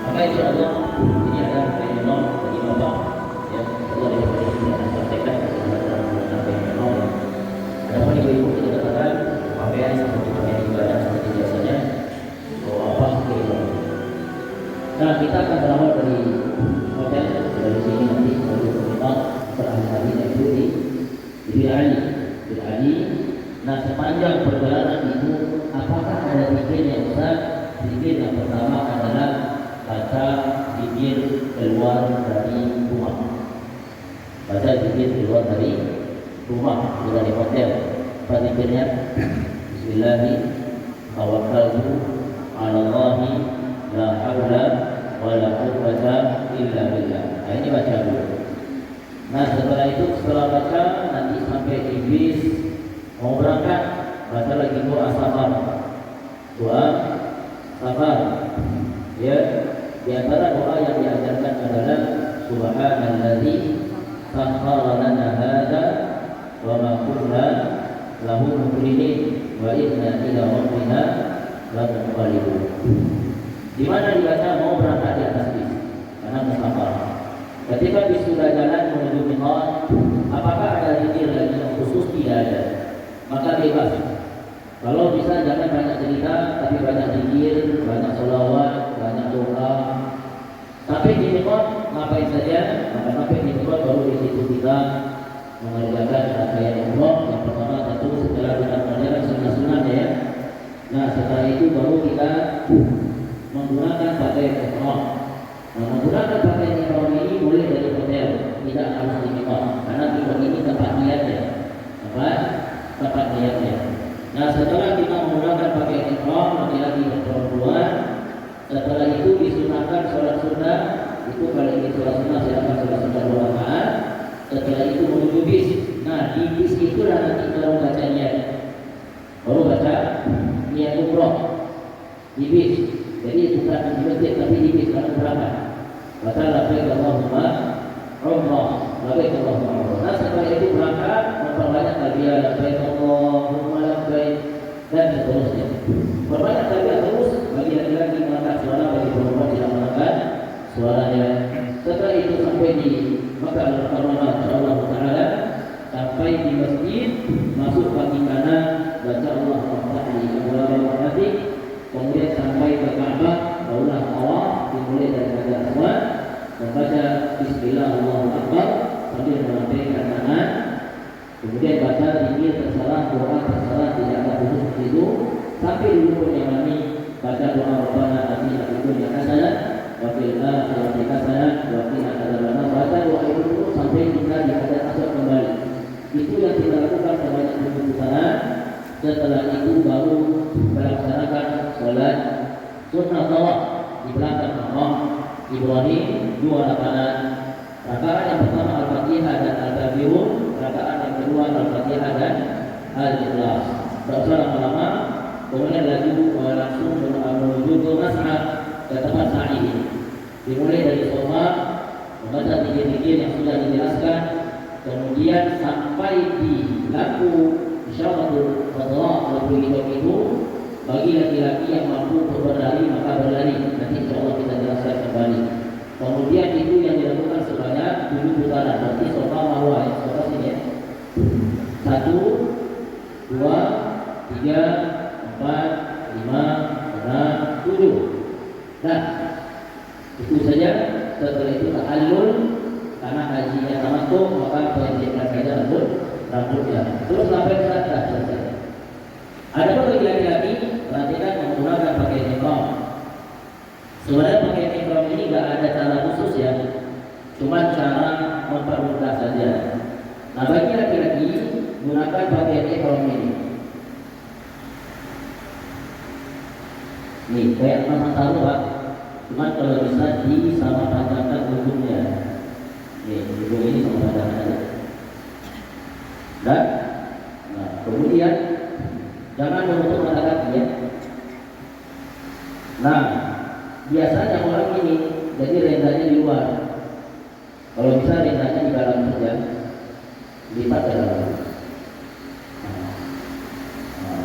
Maka insya Allah ini ada minimum bagi bapak ya. Allah akan sampaikan kepada minimum. Adapun ibu-ibu kita katakan pakaian seperti pakaian ibadah seperti biasanya bawa apa minimum. Nah, kita akan berawal dari hotel dari sini nanti menuju ke Mina berhari-hari yaitu di Bil Ali. Nah, sepanjang perjalanan itu apakah ada zikir yang besar? Zikir yang pertama adalah baca zikir keluar dari rumah. Baca zikir keluar dari rumah, bukan di hotel. Apa zikirnya? Bismillahirrahmanirrahim. Tawakkaltu 'ala Allahi la haula wa la quwwata illa billah. Nah, ini baca dulu. Nah, setelah itu setelah baca nanti sampai di bis mau berangkat, baca lagi doa safar. Doa safar. Ya, di antara doa yang diajarkan adalah subhanallazi sakhkhara lana hadza wa ma kunna lahu muqrinin wa inna ila rabbina lamunqalibun. Di mana dibaca mau berangkat di atas bis karena musafir. Ketika bis sudah jalan menuju miqat, apakah ada zikir lagi yang khusus? Tidak ada. Maka bebas. Kalau bisa jangan banyak cerita, tapi banyak zikir, banyak sholawat, banyak doa. Sampai di miqat ngapain saja? Maka sampai di miqat baru di situ kita mengerjakan rangkaian umroh. Yang pertama tentu setelah kita mengerjakan sunnah-sunnah ya. Nah, setelah itu baru kita menggunakan pakaian ihram. Nah, menggunakan pakaian ihram ini boleh dari hotel, tidak harus di miqat, karena miqat ini tempat niatnya. Tempat niatnya. Nah, setelah kita menggunakan pakaian ihram laki-laki dan perempuan, setelah itu disunahkan sholat sunnah. Itu kalau ini sholat sunnah silakan sholat sunnah 2 rakaat. Setelah itu menuju bis. Nah, di bis itulah nanti baru baca niat. Baru baca niat umroh di bis. Jadi bukan di masjid tapi di bis karena berangkat. Baca labbaik Allahumma umrah, labbaik Allahumma umrah. Nah, setelah itu berangkat memperbanyak talbiyah labbaik Allahumma labbaik dan seterusnya. Perbanyak talbiyah terus bagi laki-laki mengangkat suara, bagi perempuan tidak mengangkat suaranya. Setelah itu sampai di Makkah Al-Mukarramah insyaallah taala, sampai di masjid, masuk kaki kanan baca Allahumma salli ala Muhammad. Kemudian sampai ke Ka'bah, barulah tawaf dimulai dari Hajar Aswad, membaca Bismillah Allahu Akbar sambil melambaikan tangan. Kemudian baca zikir terserah, doa terserah, tidak ada khusus itu. Sampai di rukun yang kami baca doa Rabbana atina fid dunya hasanah wa fil akhirati hasanah wa qina adzabannar. Baca doa itu terus sampai kita di Hajar Aswad kembali. Itu yang kita lakukan sebanyak 7 putaran. Setelah itu baru melaksanakan sholat sunnah tawaf di belakang makam Ibrahim 2 rakaat. Rakaat yang pertama Al-Fatihah dan Al-Kafirun, rakaat yang kedua Al-Fatihah dan Al-Ikhlas. Tak usah lama-lama, kemudian langsung menuju ke Mas'ad, ke tempat sa'i. Dimulai dari sholat, membaca zikir-zikir yang sudah dijelaskan, kemudian sampai di lampu isyaratul fadha. Lalu itu bagi laki-laki yang mampu berlari maka berlari. Nanti insyaallah kita jelaskan kembali. Kemudian itu yang dilakukan sebanyak 7 putaran. Berarti Safa Marwah ya, Safa sini ya. 1 2 3 4 5 6 7. Nah, itu saja. Setelah itu ta'allul, karena hajinya tamattu maka pendekkan saja rambutnya. Terus sampai saat selesai. Ada bagi laki-laki perhatikan menggunakan pakaian ihram. Sebenarnya pakaian ihram ini nggak ada cara khusus ya, cuma cara mempermudah saja. Nah, bagi laki-laki gunakan pakaian ihram ini. Nih kayak pasang taruh Pak, cuma kalau bisa sama panjangkan ujungnya. Nih ujung ini sama panjangkan aja. Dan nah, kemudian jangan menutup mata kaki ya. Nah, biasanya orang ini jadi rendahnya di luar. Kalau bisa rendahnya di dalam saja, lipat ke dalam.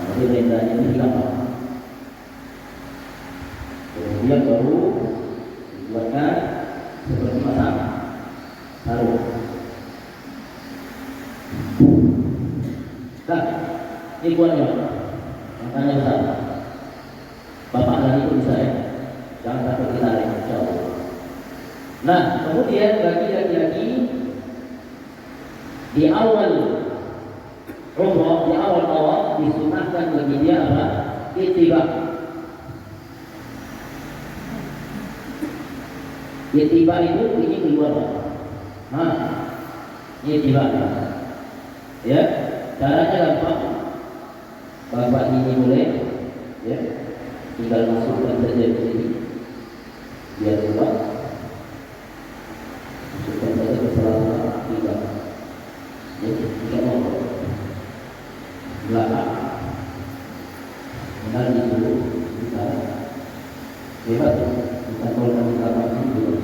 Jadi rendahnya ini di dalam. Kemudian baru buatkan seperti masak sarung. Nah, ini kuatnya, makanya besar. Bapak lagi itu bisa ya, jangan takut ditarik, insyaallah. Nah, kemudian bagi laki-laki di awal umroh, di awal awal disunahkan bagi dia apa? Ittiba. Ittiba itu ini keluar. Nah, ittiba. Ya, caranya gampang. Bapak ini boleh, ya, tinggal masukkan saja di sini, biar keluar. Masukkan saja ke salah tiga. Jadi tiga nomor belakang. Benar itu kita bebas, kita kalau kita pakai dulu.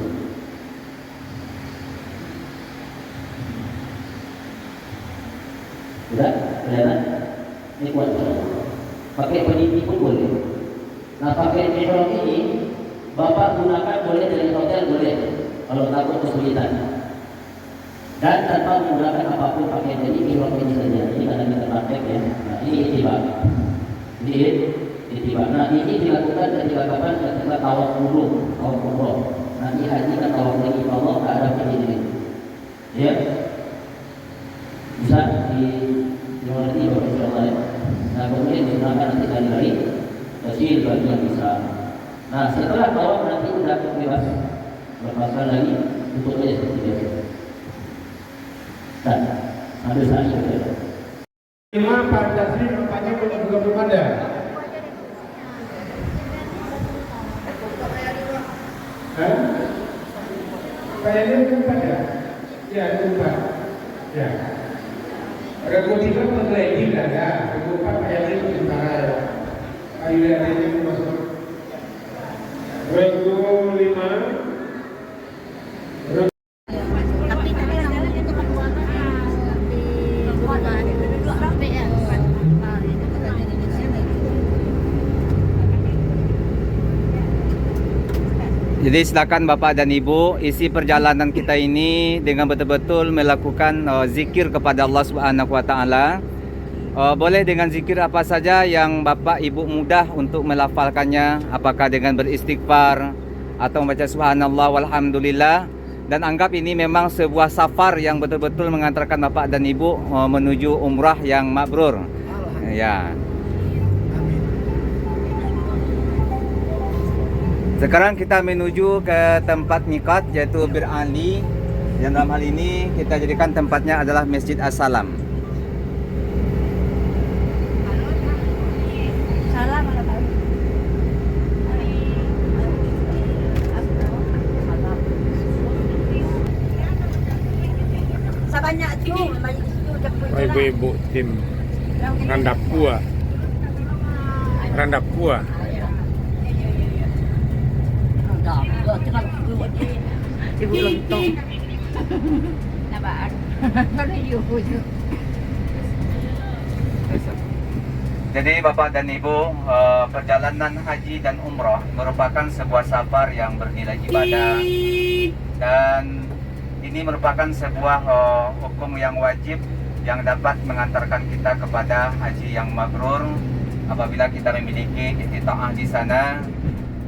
Sudah kelihatan? Ini kuat. Pakai peniti pun boleh. Nah, pakai ihram ini Bapak gunakan boleh dari hotel boleh, kalau takut kesulitan. Dan tanpa menggunakan apapun pakai jadi ihram ini saja. Ini karena kita pakai ya. Nah, ini ittiba. Ini ittiba. Nah, ini dilakukan ketika kapan? Ketika tawaf umroh. Nanti haji kan tawaf lagi Allah tak ada begini. Ya. Bisa dimengerti bahwa insyaallah ya. Nah, kemudian digunakan nanti lari-lari kecil bagi yang bisa. Nah, setelah tawaf nanti sudah bebas, lepaskan lagi, tutup aja seperti biasa. Dan sambil saat ini. Lima Pancasila rupanya belum ada. Kayaknya belum ada. Ya, lupa. Ya. Regu 3 lagi tidak ada. Regu 4 kayaknya sementara ya. Ayo lihat ini masuk. Regu 5. Jadi silakan Bapak dan Ibu isi perjalanan kita ini dengan betul-betul melakukan zikir kepada Allah Subhanahu wa taala. Boleh dengan zikir apa saja yang Bapak Ibu mudah untuk melafalkannya, apakah dengan beristighfar atau membaca subhanallah walhamdulillah, dan anggap ini memang sebuah safar yang betul-betul mengantarkan Bapak dan Ibu menuju umrah yang mabrur. Ya. Sekarang kita menuju ke tempat miqat yaitu Bir Ali. Yang dalam hal ini kita jadikan tempatnya adalah Masjid As-Salam. Ibu-ibu tim Randapua. Ibu lontong. Nabaan. Jadi Bapak dan Ibu, perjalanan haji dan umrah merupakan sebuah safar yang bernilai ibadah, dan ini merupakan sebuah hukum yang wajib yang dapat mengantarkan kita kepada haji yang mabrur apabila kita memiliki istitaah di sana,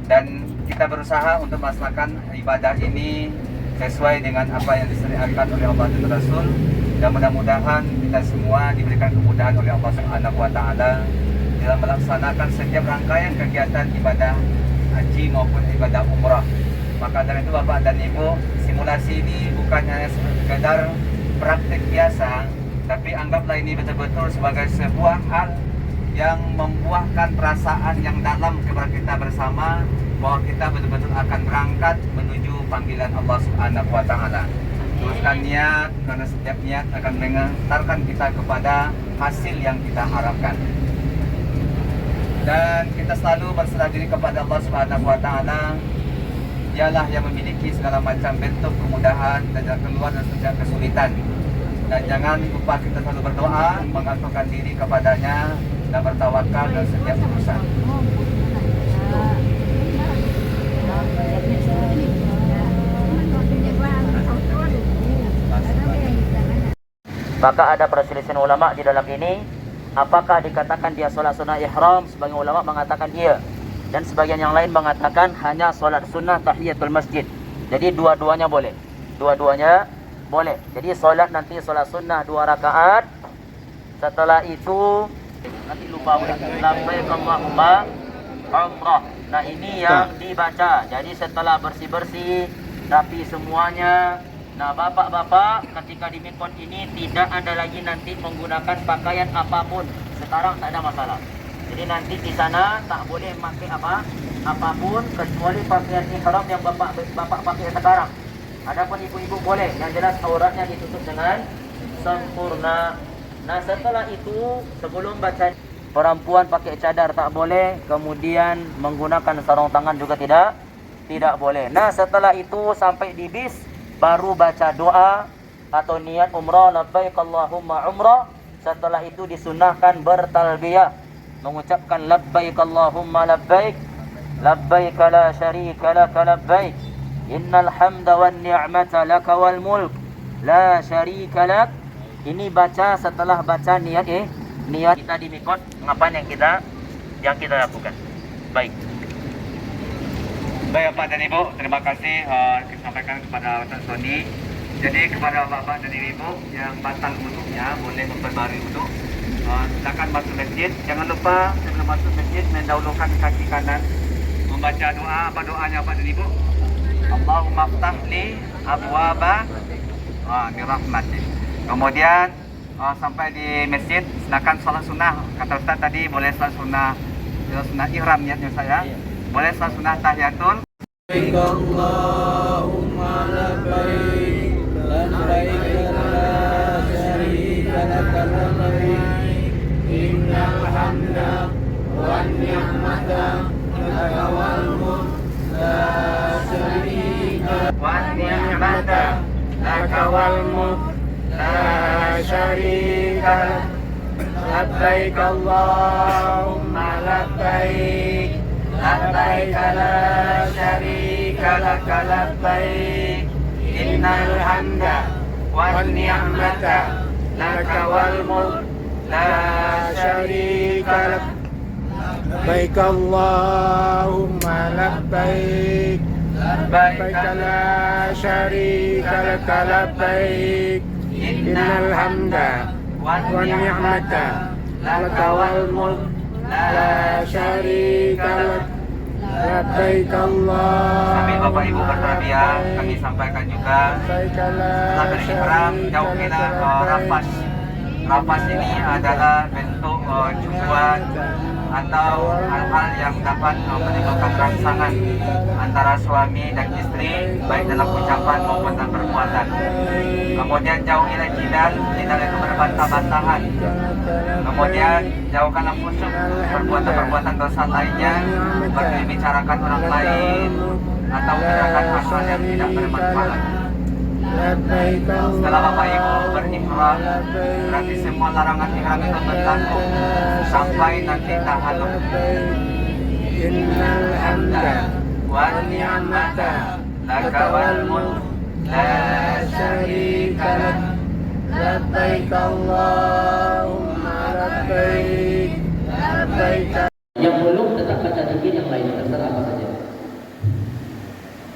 dan kita berusaha untuk melaksanakan ibadah ini sesuai dengan apa yang disyariatkan oleh Allah dan Rasul, dan mudah-mudahan kita semua diberikan kemudahan oleh Allah Subhanahu wa taala dalam melaksanakan setiap rangkaian kegiatan ibadah haji maupun ibadah umrah. Maka dari itu Bapak dan Ibu, simulasi ini bukan hanya sekedar praktik biasa, tapi anggaplah ini betul-betul sebagai sebuah hal yang membuahkan perasaan yang dalam kepada kita bersama, bahwa kita betul-betul akan berangkat menuju panggilan Allah Subhanahu wa taala. Teruskan niat, karena setiap niat akan mengantarkan kita kepada hasil yang kita harapkan. Dan kita selalu berserah diri kepada Allah Subhanahu wa taala. Dialah yang memiliki segala macam bentuk kemudahan dan jalan keluar dari setiap kesulitan. Dan jangan lupa kita selalu berdoa, menggantungkan diri kepadanya dan bertawakal dalam setiap urusan. Maka ada perselisihan ulama di dalam ini, apakah dikatakan dia solat sunnah ihram? Sebagian ulama mengatakan iya, dan sebagian yang lain mengatakan hanya solat sunnah tahiyatul masjid. Jadi dua-duanya boleh, dua-duanya boleh. Jadi solat nanti solat sunnah 2 rakaat, setelah itu nanti lupa udah labbaik Allahumma umrah. Nah ini yang dibaca. Jadi setelah bersih-bersih rapi semuanya, nah bapak-bapak ketika di mikot ini tidak ada lagi nanti menggunakan pakaian apapun. Sekarang tak ada masalah. Jadi nanti di sana tak boleh pakai apapun kecuali pakaian ihram yang bapak pakai sekarang. Adapun ibu-ibu boleh, yang jelas auratnya ditutup dengan sempurna. Nah setelah itu sebelum baca, perempuan pakai cadar tak boleh, kemudian menggunakan sarung tangan juga tidak boleh. Nah setelah itu sampai di bis baru baca doa atau niat umrah, labbaik Allahumma umrah. Setelah itu disunahkan bertalbiyah, mengucapkan labbaik Allahumma labbaik, labbaik la syarika laka labbaik, innal hamda wan ni'mata laka wal mulk la syarika lak. Ini baca setelah baca niat kita di mikot, ngapain yang kita lakukan. Baik Bapak dan Ibu, terima kasih disampaikan kepada Ustaz Sony. Jadi kepada Bapak dan Ibu yang batal wudunya boleh memperbarui wudu. Silakan masuk masjid. Jangan lupa sebelum masuk masjid mendahulukan kaki kanan, membaca doa. Apa doanya Bapak dan Ibu? Allahumma ftah li abwaba birahmatik. Kemudian sampai di masjid silakan salat sunnah. Kata Ustaz tadi boleh salat sunnah ihram niatnya saya. Boleh salat sunnah tahiyatul. Allahumma labbaik, labbaik la syarika laka labbaik, innal hamda wan ni'mata laka wal mulk la syarika wan ni'mata laka wal mulk la syarika labbaik Allahumma labbaik, labbaik la syarika laka labbaik, innal hamda wan ni'mata laka wal mulk la syarika lak. Labbaik Allahumma labbaik, labbaik la syarika laka labbaik, innal hamda wan ni'mata laka wal mulk la syarika lak. Labbaik Allah. Sambil Bapak Ibu bertarbiyah, kami sampaikan juga setelah berihram jauhilah rafas. Rafas ini adalah bentuk cukuan atau hal-hal yang dapat menimbulkan rangsangan antara suami dan istri, baik dalam ucapan maupun dalam perbuatan. Kemudian jauhilah jidal itu berbantah-bantahan. Kemudian jauhkanlah fusuk, perbuatan-perbuatan dosa lainnya, membicarakan orang lain atau mengerjakan hal-hal yang tidak bermanfaat. Setelah Bapak Ibu berihram, berarti semua larangan ihram itu berlaku sampai nanti tahallul. Innal hamda wan ni'mata laka wal mulk la syarika lak. Labbaik Allahumma labbaik, labbaik. Yang belum tetap baca zikir yang lain, terserah apa saja.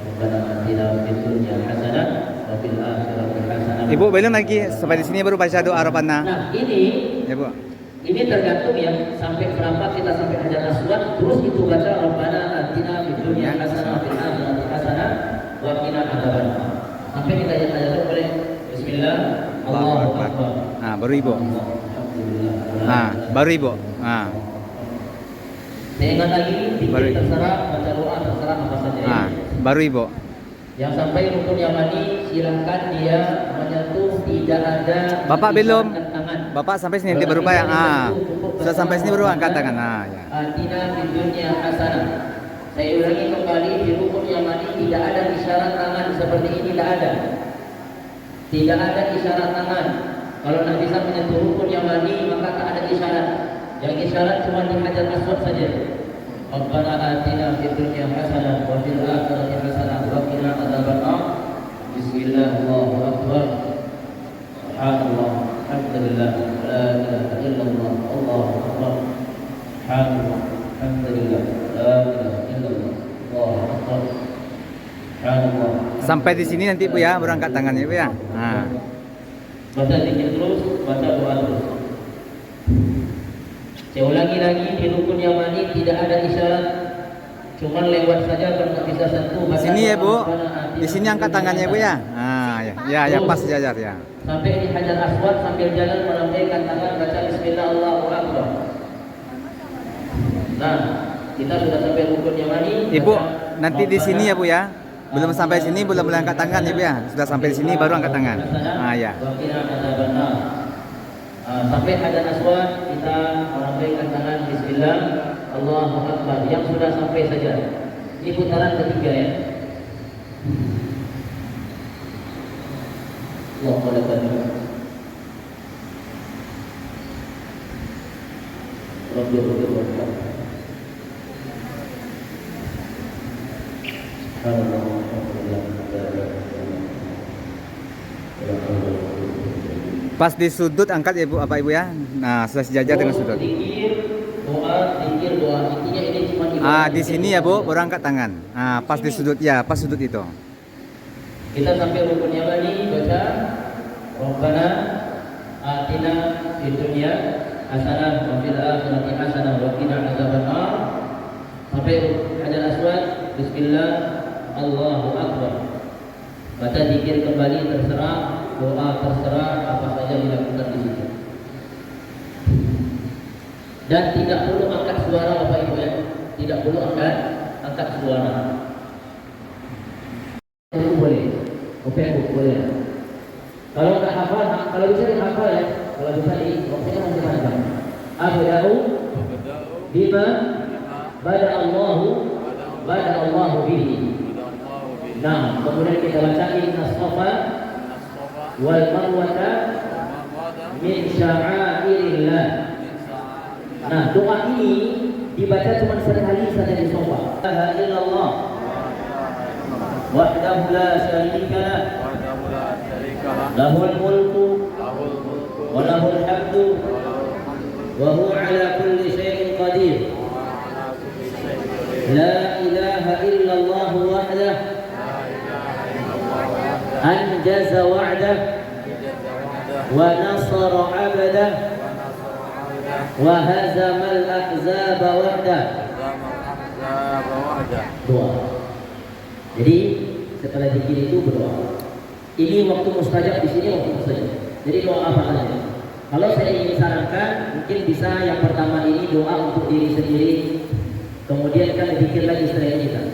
Rabbana atina fid dunya hasanah wa fil akhirati hasanah. Ibu belum lagi sampai di sini baru baca doa Rabbana. Nah, ini Ibu. Ini tergantung ya, sampai berapa kita sampai Hajar Aswad, terus itu baca Rabbana atina fid dunya hasanah wa fil akhirati hasanah wa qina adzabannar. Sampai kita ayat-ayat boleh bismillah, Allahu akbar. Nah, baru Ibu. Nah, baru Ibu. Nah. Saya ingat lagi, Baru. terserah, baca doa terserah apa saja. Nah, baru Ibu. Yang sampai rukun yamani silakan dia menyentuh, tidak ada. Bapak belum. Tangan. Bapak sampai sini nanti baru Pak yang sudah sampai sini baru angkat tangan. Nah, ya. Atina fid dunya hasanah. Saya ulangi kembali, di rukun yamani tidak ada isyarat tangan seperti ini, tidak ada. Tidak ada isyarat tangan. Kalau nak bisa menyentuh rukun yamani maka tak ada isyarat. Yang isyarat cuma di Hajar Aswad saja. Rabbana atina fid dunya hasanah wa fil akhirati hasanah wa qina adzabannar. Bismillah, Allahu akbar. Subhanallah. Allah. Sampai di sini nanti Bu ya, baru angkat tangannya Bu ya. Nah. Baca zikir terus, baca doa terus. Saya ulangi lagi, di rukun Yamani tidak ada isyarat, cuman lewat saja kalau nggak bisa sentuh. Di sini ya Bu, di sini angkat tangannya Bu ya. Nah, ya pas jajar ya. Sampai di Hajar Aswad sambil jalan melambaikan tangan baca Bismillah Allahu Akbar. Nah, kita sudah sampai rukun Yamani. Ibu, nanti di sini ya Bu ya. Belum sampai sini belum boleh angkat tangan ya Bu ya. Sudah sampai di sini baru angkat tangan. Ah ya. Sampai Hajar Aswad kita melambaikan tangan Bismillah Allahu Akbar. Yang sudah sampai saja. Ini putaran ketiga ya. Allahu Akbar. Pas di sudut angkat ya Bu, apa Ibu ya? Nah, sudah sejajar dengan sudut. Doa. Intinya ini cuma Di sini ya Bu, baru angkat tangan. Nah, pas di sudut ya, pas sudut itu. Kita sampai rukun Yamani baca Rabbana atina fid dunya hasanah wa fil akhirati hasanah wa qina adzabannar. Sampai Hajar Aswad Bismillah Allahu Akbar. Baca zikir kembali terserah, doa terserah, apa saja dilakukan di situ. Dan tidak perlu angkat suara Bapak Ibu ya. Tidak perlu angkat suara. Itu boleh. Oke, boleh. Kalau nggak hafal, kalau bisa dihafal ya. Kalau bisa waktunya masih panjang. Abda'u bima bada Allahu bihi. Nah, kemudian kita baca inna safa wal marwata min sya'airillah. Nah, doa ini dibaca cuma sekali saja di safa. La ilaha illallah wahdahu la syarika lah lahul mulku wa lahul hamdu wa huwa ala kulli syai'in qadir. La ilaha illallah wahdahu anjaza wa'dah wa nasara 'abdah wa hazamal ahzaba wahdah. Doa. Jadi setelah zikir itu berdoa. Ini waktu mustajab, di sini waktu mustajab. Jadi doa apa saja. Kalau saya ingin sarankan, mungkin bisa yang pertama ini doa untuk diri sendiri. Kemudian kan zikir lagi setelah ini kan.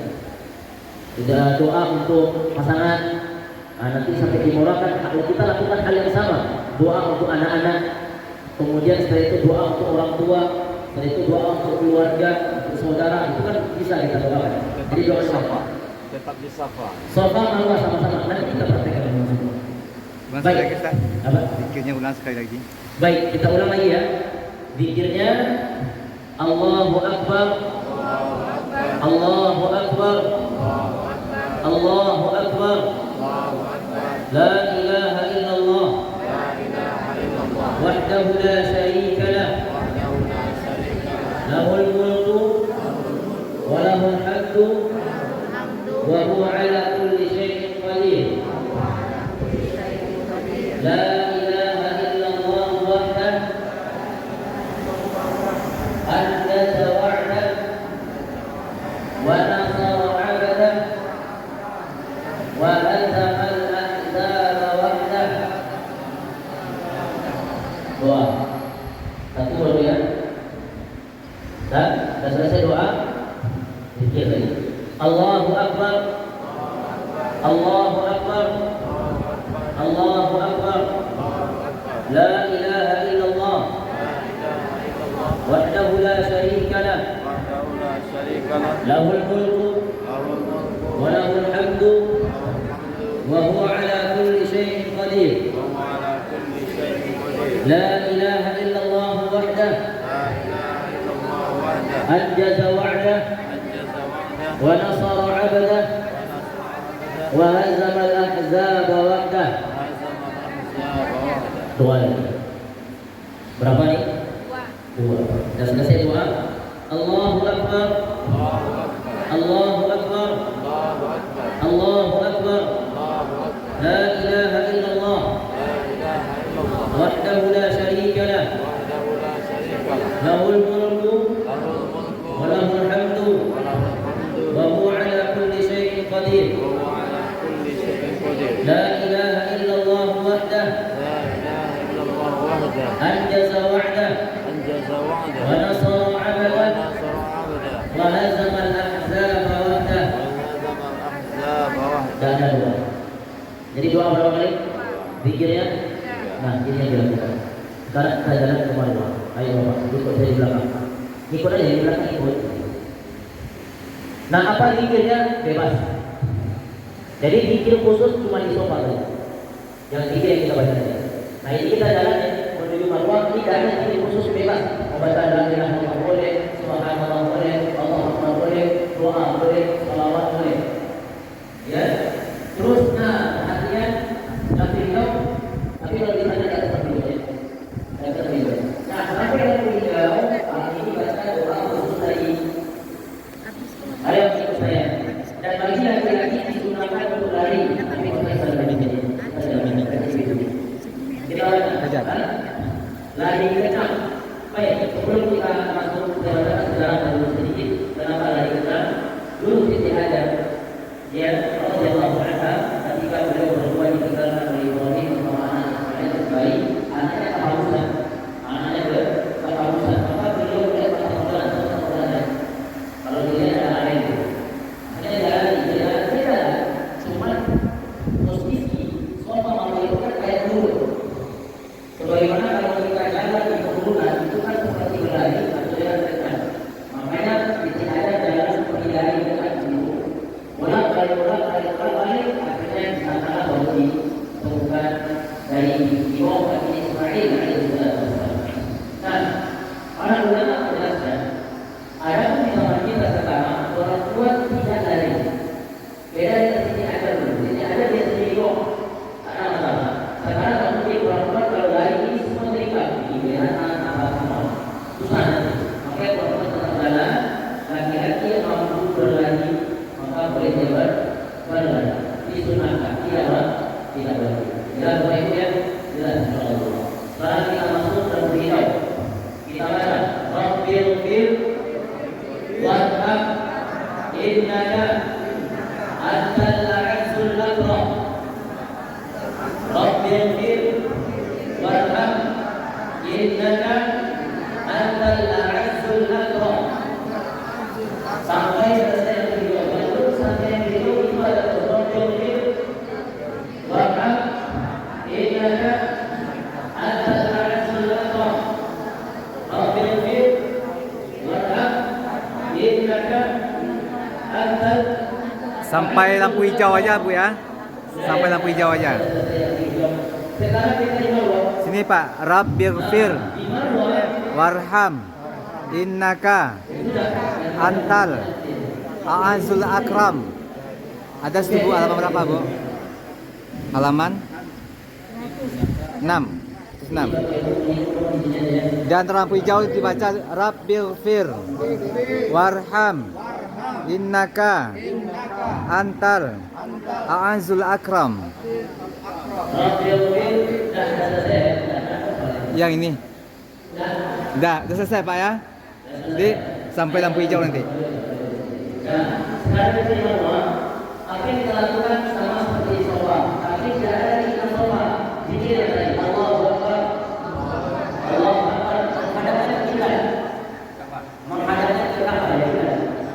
Tidak doa untuk pasangan. Nah, nanti sampai dimurahkan kalau kita lakukan hal yang sama, doa untuk anak-anak, kemudian setelah itu doa untuk orang tua, setelah itu doa untuk keluarga, untuk saudara, itu kan bisa kita doakan. Jadi doa safa, tetap di safa. Safa marwah sama-sama. Nanti kita praktekkan semua. Baik, kita. apa? Zikirnya ulang sekali lagi. Baik, kita ulang lagi ya. Zikirnya Allahu Akbar, Allahu Akbar, Allahu Akbar. La ilaha illallah wahdahu la syarika lah lahul mulku wa lahul hamdu wa huwa ala kulli syai'in qadir. La ilaha illallah wahdahu anjaza wa'dah wa nasara 'abdah wa hazama doa. Satu baru ya. Sudah selesai doa. Zikir lagi. Allahu Akbar. Allahu Akbar. Allahu Akbar. La ilaha illallah wahdahu la syarika lah lahul mulku wa lahul hamdu wa huwa ala kulli syai'in qadir. لا إله إلا الله وحده أنجز وعده ونصر عبده وهزم الأحزاب وحده. Doa lagi. Berapa nih? Dua. Dan selesai doa. Allahu Akbar. Allahu Akbar. Allahu Akbar. La ilaha illallah. Wahdahu la syarika lah. Lahul mulku wa lahul hamdu wa huwa ala kulli syai'in qadir. La ilaha illallah wahdah. Anjaza wa'dah wa nasara 'abdah wa hazama al-ahzaba wahdah. Dan ada dua. Jadi doa berapa kali? Zikirnya. Nah, ini yang dilakukan. Sekarang kita jalan ke Marwah. Ayo Bapak, ikut saya di belakang. Ikut aja di belakang, ikut. Nah, apa zikirnya? Bebas. Jadi zikir khusus cuma di sofa saja. Yang zikir yang kita baca tadi. Nah, ini kita jalan ya menuju Marwah. Ini ada zikir khusus bebas. Membaca la ilaha illallah boleh, subhanallah boleh, Allahu akbar boleh, doa boleh, salawat boleh. Ya. Terus artinya nanti hijau, tapi kalau ditanya di atas hijaunya, di atas hijau. Nah, sampai yang hijau, ini baca doa khusus dari ada yang ikut saya. Dan bagi laki-laki disunahkan untuk lari. Kita baca, lari kencang. Baik, sebelum kita masuk ke dalam sejarah dulu sedikit, kenapa lari kencang? Dulu Siti Hajar, ya, radhiyallahu anha, ketika beliau berdua ditinggalkan oleh Ibrahim sama anaknya Ismail bayi, anaknya kehausan, maka beliau melihat pertempuran. Kalau dilihat ada air, akhirnya jalan, cuma posisi sofa malu itu kan kayak dulu. Sebagaimana kalau kita jalan di pegunungan itu kan seperti berlari atau jalan dekat. Makanya Siti Hajar jalan seperti lari dekat dulu. Bolak-balik, akhirnya di sana baru ditemukan dari Ibrahim bin Ismail alaihissalam. Nah, para ulama menjelaskan, ada pun di zaman kita sekarang orang tua tidak lari. Beda dengan Siti Hajar dulu. Siti Hajar dia sendiri kok, ada masalah. Sekarang kamu di orang tua kalau lari ini semua terikat di anak apa semua susah nanti. Makanya orang tua tetap jalan, laki-laki yang mampu berlari maka boleh jalan berlari. Disunahkan, tidak berlari. Jelas Bapak Ibu ya? Jelas insyaallah. Sekarang kita masuk dalam hijau. Kita baca Rabbil fir warham innaka antal azizul akram. Rabbil fir warham innaka antal azizul akram. Sampai selesai video. Lalu sampai video itu ada Rabbil fir warham innaka antal azizul akram. Rabbil fir warham innaka antal. Sampai lampu hijau aja Bu ya. Sampai lampu hijau aja. Sini Pak, Rabbil fir warham innaka antal a'azul akram. Ada 1000 halaman berapa Bu? Halaman 6. 6. Dan lampu hijau dibaca Rabbil fir warham innaka antal a'azul akram. Yang ini. Udah selesai Pak ya. Jadi sampai lampu hijau nanti. Sekarang kita apa yang kita lakukan sama seperti sofa. Tapi tidak ada di sofa. Zikir tadi Allahu Akbar. Allahu Akbar. Menghadapkan kiblat. Menghadapkan kiblat ya.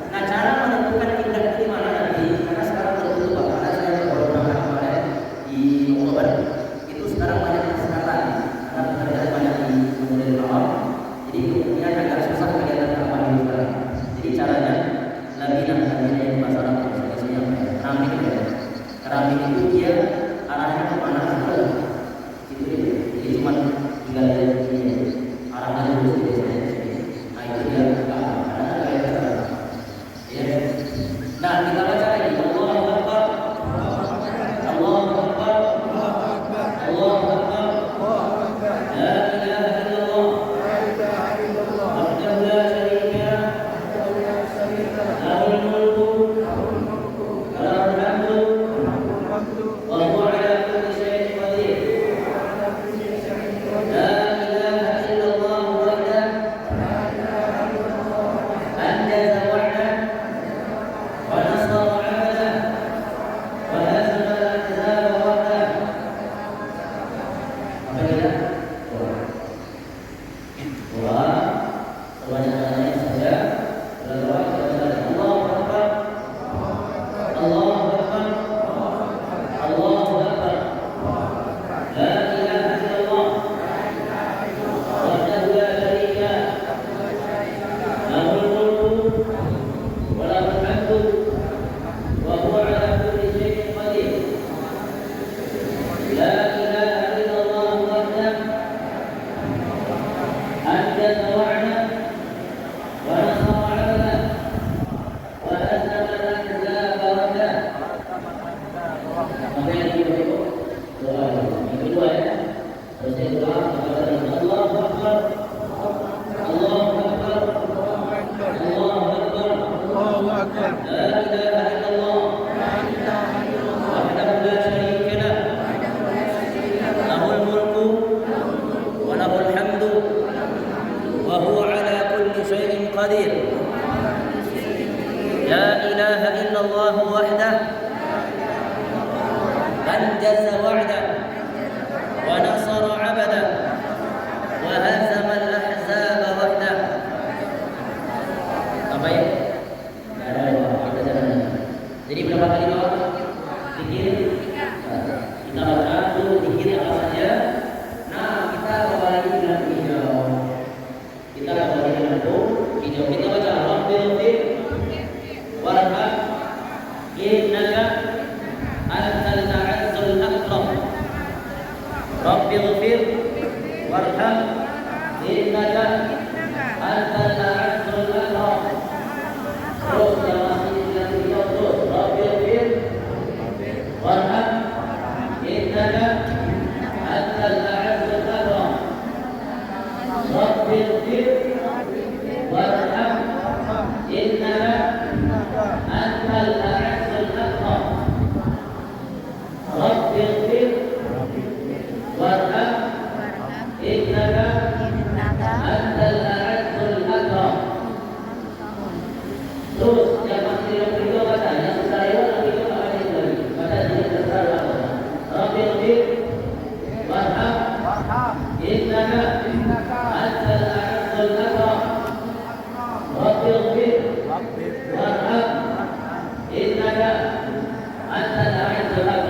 Nah, cara menentukan kiblat di mana nanti? Karena sekarang tertutup. Karena saya beberapa kemarin di Oktober itu sekarang banyak kesempatan. Karena ada banyak di Masjidil Haram. Jadi kemudian agak susah kelihatan apa di sekarang. Jadi caranya lagi yang masyarakat biasanya keramik ya. Keramik itu dia arahnya kemana saja. Itu dia. Jadi cuma tinggal dari sini arahnya lurus biasanya. Nah itu dia arahnya kayak sana. Ya. Nah kita baca lagi Allahu Akbar. Allahu Akbar. Allahu Akbar. La ilaha illallah. Wahdahu la syarika lah. Lahul mulku wa lahul hamdu أنجز وعده ونصر عبده وهزم الأحزاب وحده. Apa ya? Kita jalan. Jadi berapa kali doa? Zikir. Kita baca dulu zikir apa saja. Nah, kita kembali dengan hijau. Kita kembali dengan hijau. Kita baca Rabbil warham innaka antal a'izzul akram. Rabbil warham innaka antal a'izzul akram. Terus yang masih dengan hijau terus. Rabbil warham innaka antal a'izzul akram. Rabbil warham innaka antal a'izzul akram. Rabbil warham innaka antal a'izzul akram. Terus yang masih yang kedua baca, yang sudah lewat nanti kita baca lagi. Baca jadi terserah. Rabbil warham innaka antal a'izzul akram. Rabbil warham innaka antal a'izzul akram.